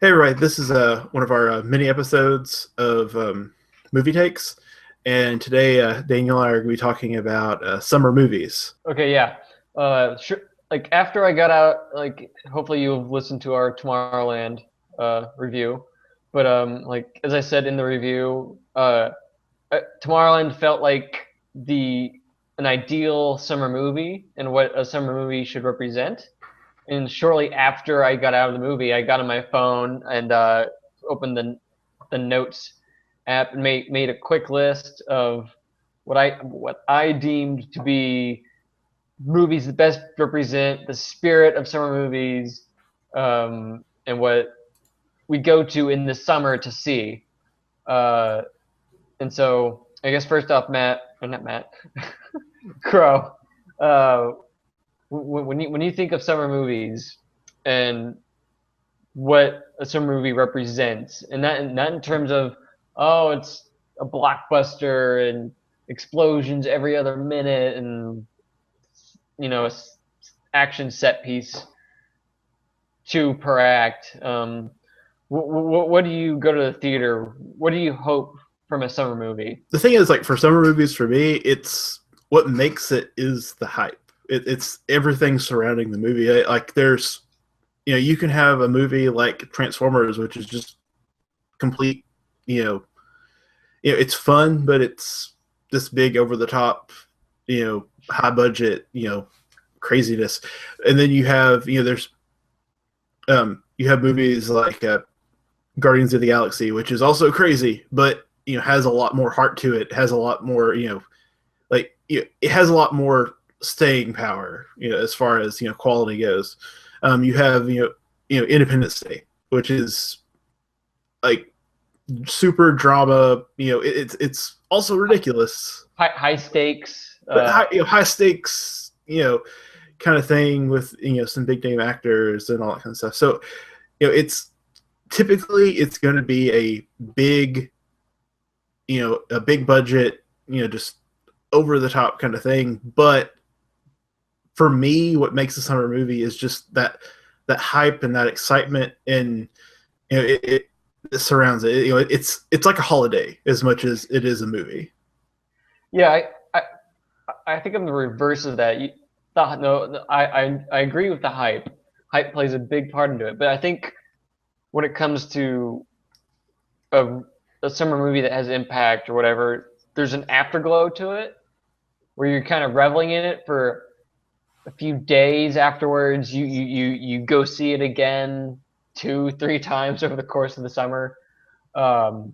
Hey, right. This is one of our mini episodes of movie takes, and today Daniel and I are going to be talking about summer movies. Okay, yeah. Sure. Like after I got out, like hopefully you've listened to our Tomorrowland review. But like as I said in the review, Tomorrowland felt like the an ideal summer movie and what a summer movie should represent. And shortly after I got out of the movie, I got on my phone and opened the notes app and made a quick list of what I deemed to be movies that best represent the spirit of summer movies, and what we go to in the summer to see. Uh, and so I guess first off, Matt, or not Matt, Crow. Uh, when you think of summer movies and what a summer movie represents, and not in terms of it's a blockbuster and explosions every other minute and a action set piece, two per act. What do you go to the theater? What do you hope from a summer movie? The thing is, like for summer movies, for me, it's what makes it is the hype. It's everything surrounding the movie. Like there's, you can have a movie like Transformers, which is just complete, it's fun, but it's this big over the top, high budget, craziness. And then you have, there's you have movies like Guardians of the Galaxy, which is also crazy, but has a lot more heart to it. Has a lot more, it has a lot more staying power, as far as quality goes. You have Independence Day, which is like super drama. It's also ridiculous, High stakes. but high stakes, kind of thing with some big name actors and all that kind of stuff. So it's typically it's going to be a big, a big budget, just over the top kind of thing. But for me, what makes a summer movie is just that hype and that excitement, and it surrounds it. It's like a holiday as much as it is a movie. Yeah, I think I'm the reverse of that. No, I agree with the hype. Hype plays a big part into it, but I think when it comes to a, a summer movie that has impact or whatever, there's an afterglow to it where you're kind of reveling in it for a few days afterwards. You go see it again two, three times over the course of the summer. Um,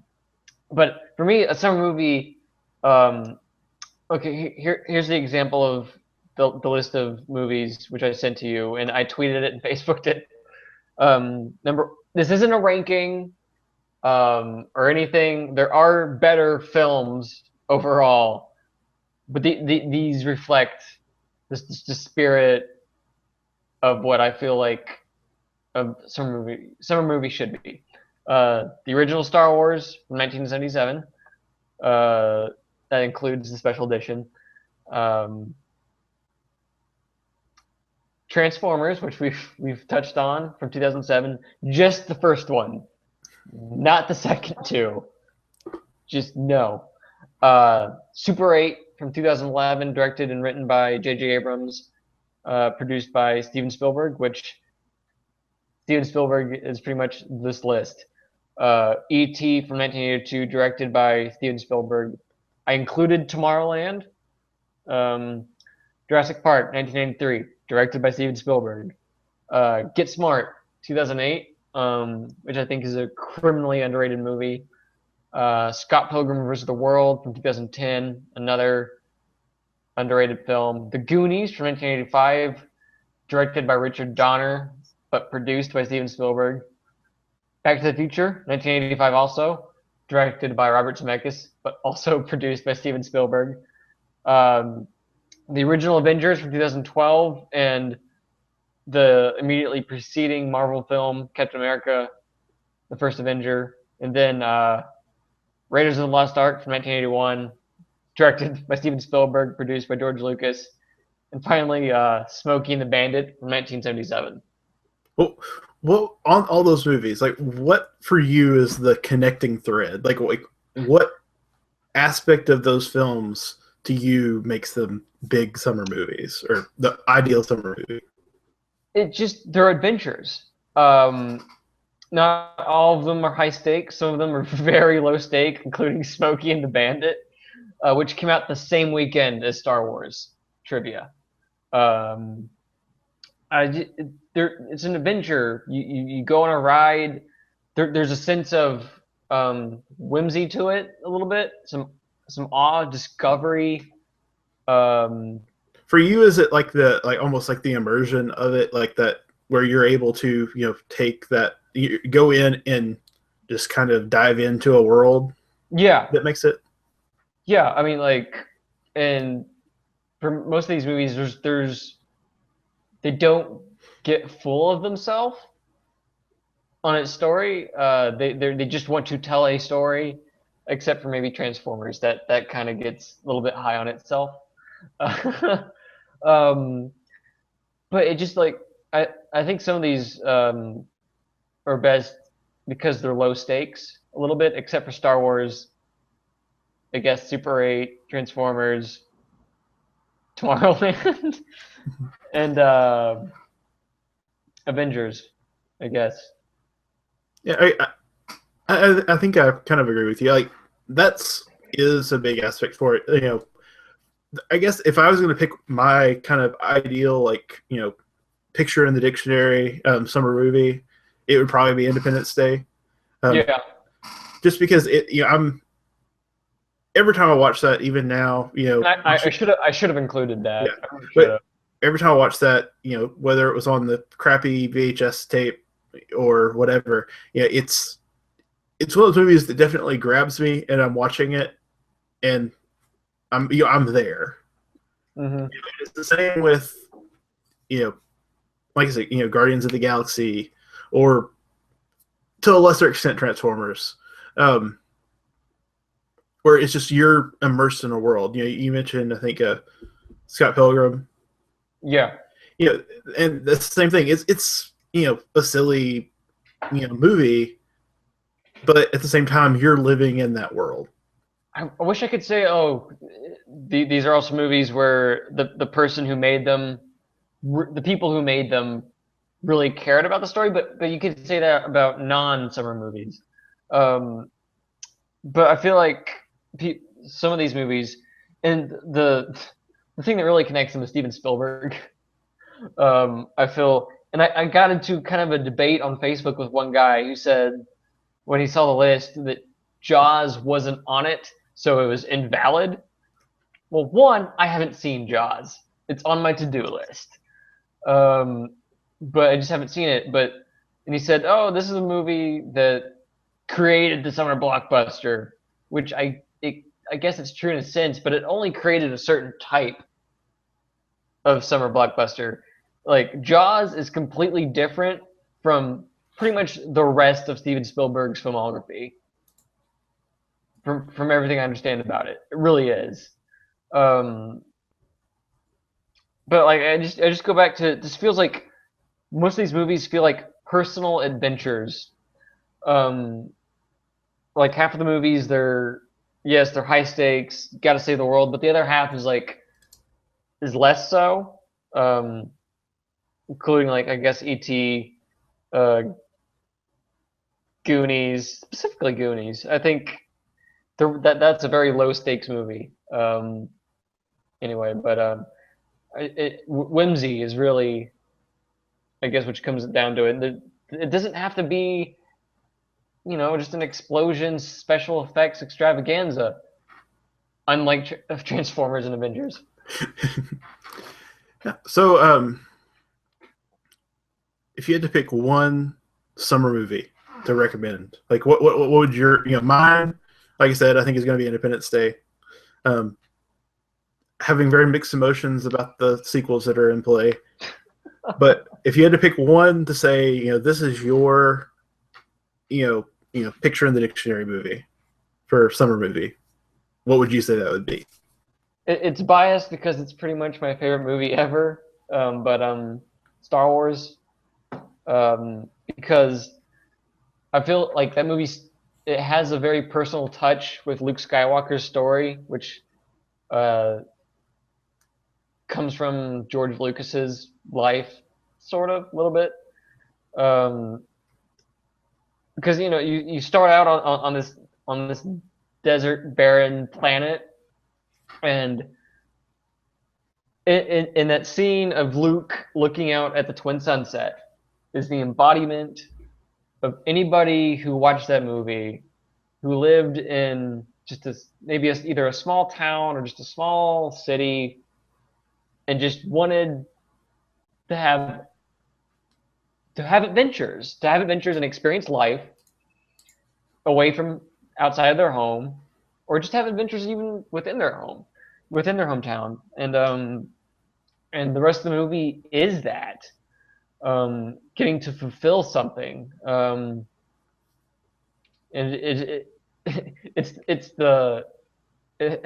but for me, a summer movie. Okay, here's the example of the list of movies which I sent to you, and I tweeted it and Facebooked it. This isn't a ranking or anything. There are better films overall, but these reflect the spirit of what I feel like a summer movie should be. The original Star Wars from 1977. That includes the special edition. Um, Transformers, which we've touched on from 2007, just the first one, not the second two. Just no. Super 8 from 2011, directed and written by J.J. Abrams, produced by Steven Spielberg, which Steven Spielberg is pretty much this list. E.T. from 1982, directed by Steven Spielberg. I included Tomorrowland. Jurassic Park, 1983, directed by Steven Spielberg. Get Smart, 2008, which I think is a criminally underrated movie. Scott Pilgrim vs. the World from 2010, another underrated film. The Goonies from 1985, directed by Richard Donner, but produced by Steven Spielberg. Back to the Future, 1985 also, directed by Robert Zemeckis, but also produced by Steven Spielberg. The original Avengers from 2012 and the immediately preceding Marvel film Captain America, the First Avenger, and then Raiders of the Lost Ark from 1981, directed by Steven Spielberg, produced by George Lucas, and finally Smokey and the Bandit from 1977. Well, what on all those movies, like what for you is the connecting thread? Like what aspect of those films to you makes them big summer movies or the ideal summer movie? It just they're adventures. Um, Not all of them are high stakes. Some of them are very low stake, including Smokey and the Bandit, which came out the same weekend as Star Wars trivia. Um, it's an adventure. You go on a ride. There's a sense of whimsy to it a little bit. Some awe, discovery. Um, For you, is it like the like almost like the immersion of it, like that where you're able to take that you go in and just kind of dive into a world yeah, that makes it? yeah. I mean, like, and for most of these movies, there's they don't get full of themselves on its story. They just want to tell a story, except for maybe Transformers. That kind of gets a little bit high on itself. um, but it just like I think some of these are best because they're low stakes a little bit, except for Star Wars. I guess Super 8, Transformers, Tomorrowland, and Avengers. I guess. Yeah, I think I kind of agree with you. Like that's is a big aspect for it. I guess if I was going to pick my kind of ideal, like picture in the dictionary summer movie, it would probably be Independence Day. Yeah. Just because I'm every time I watch that, even now, I should have included that. yeah. I really should But have. every time I watch that, whether it was on the crappy VHS tape or whatever, it's one of those movies that definitely grabs me, and I'm watching it, and I'm there. Mm-hmm. It's the same with like I said, Guardians of the Galaxy, or to a lesser extent Transformers, where it's just you're immersed in a world. You mentioned I think Scott Pilgrim. Yeah. And that's the same thing. It's a silly movie, but at the same time you're living in that world. I wish I could say, oh, these are also movies where the person who made them, the people who made them, really cared about the story. But you could say that about non-summer movies. Um, but I feel like some of these movies, and the thing that really connects them is Steven Spielberg. I feel, and I got into kind of a debate on Facebook with one guy who said when he saw the list that Jaws wasn't on it, so it was invalid. Well, one, I haven't seen Jaws. It's on my to-do list, um, but I just haven't seen it. And he said, "Oh, this is a movie that created the summer blockbuster," which I guess it's true in a sense, but it only created a certain type of summer blockbuster. Like Jaws is completely different from pretty much the rest of Steven Spielberg's filmography. From everything I understand about it, it really is. Um, but like I just go back to this feels like most of these movies feel like personal adventures. Um, like half of the movies they're yes they're high stakes, got to save the world, but the other half is less so. Um, Including like I guess E.T., uh, Goonies, specifically Goonies. I think that's a very low stakes movie. Anyway, but whimsy is really, I guess, which comes down to it. It doesn't have to be, just an explosion, special effects extravaganza, unlike Transformers and Avengers. Yeah. So, if you had to pick one summer movie to recommend, like what would your mine? Like I said, I think is going to be Independence Day. Um, Having very mixed emotions about the sequels that are in play, but if you had to pick one to say, this is your, picture in the dictionary movie for summer movie, what would you say that would be? It's biased because it's pretty much my favorite movie ever. But Star Wars, because I feel like that movie, it has a very personal touch with Luke Skywalker's story, which uh, comes from George Lucas's life, sort of, a little bit. Um, because you start out on this desert, barren planet, and in that scene of Luke looking out at the twin sunset is the embodiment of anybody who watched that movie, who lived in just either a small town or just a small city, and just wanted to have adventures, and experience life away from outside of their home, or just have adventures even within their home, within their hometown. And the rest of the movie is that, getting to fulfill something. And it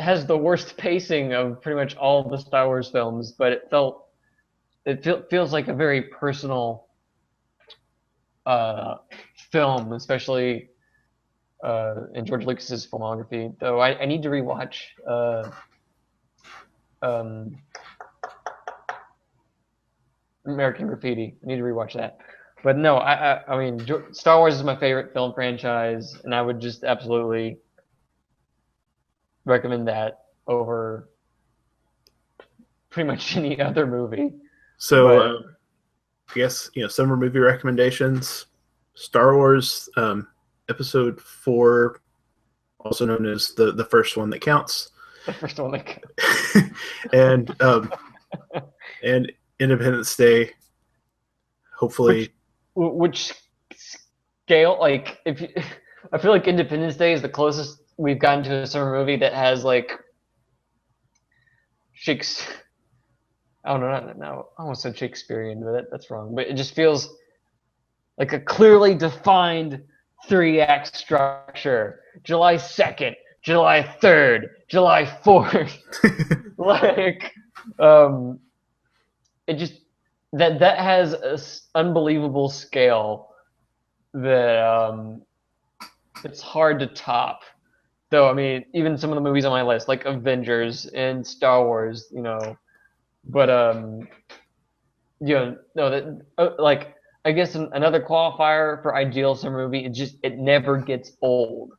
has the worst pacing of pretty much all the Star Wars films, but feels like a very personal film, especially in George Lucas's filmography. Though I need to rewatch American Graffiti. I need to rewatch that. But no, I mean, Star Wars is my favorite film franchise, and I would just absolutely recommend that over pretty much any other movie. So, I guess summer movie recommendations: Star Wars, Episode 4, also known as the first one that counts. The first one that counts. and Independence Day. Hopefully, which scale? Like, I feel like Independence Day is the closest we've gotten to a summer movie that has like Shakespeare. I don't know. No, I almost said Shakespearean, but that's wrong. But it just feels like a clearly defined 3-act structure. July 2nd, July 3rd, July 4th. Like, it just that has an unbelievable scale that it's hard to top. Though, I mean, even some of the movies on my list, like Avengers and Star Wars, but like, I guess another qualifier for ideal summer movie, it never gets old.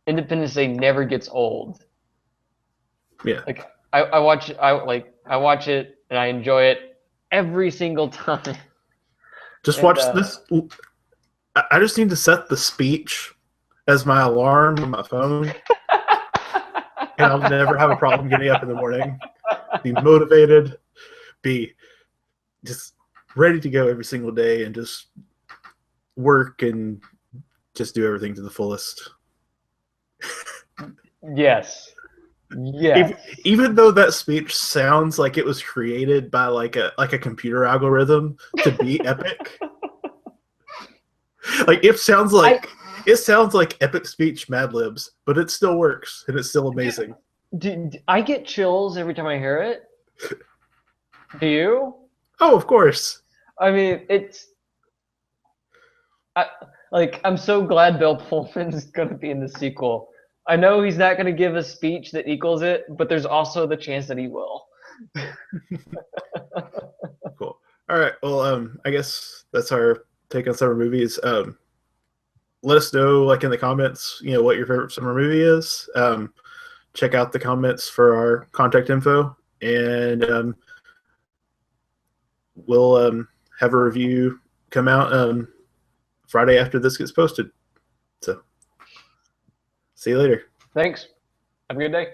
Independence Day never gets old. Yeah. Like, I watch it and I enjoy it every single time. Just watch this. I just need to set the speech as my alarm on my phone, and I'll never have a problem getting up in the morning. Be motivated, be just ready to go every single day, and just work and just do everything to the fullest. Yes. Even though that speech sounds like it was created by like a computer algorithm to be epic. Like, it sounds like epic speech Mad Libs, but it still works and it's still amazing. I get chills every time I hear it. Do you? Oh, of course. I mean, I'm so glad Bill Pullman's gonna be in the sequel. I know he's not gonna give a speech that equals it, but there's also the chance that he will. Cool. All right. Well, I guess that's our take on summer movies. Let us know, like, in the comments, what your favorite summer movie is. Check out the comments for our contact info, and we'll have a review come out Friday after this gets posted. So, see you later. Thanks. Have a good day.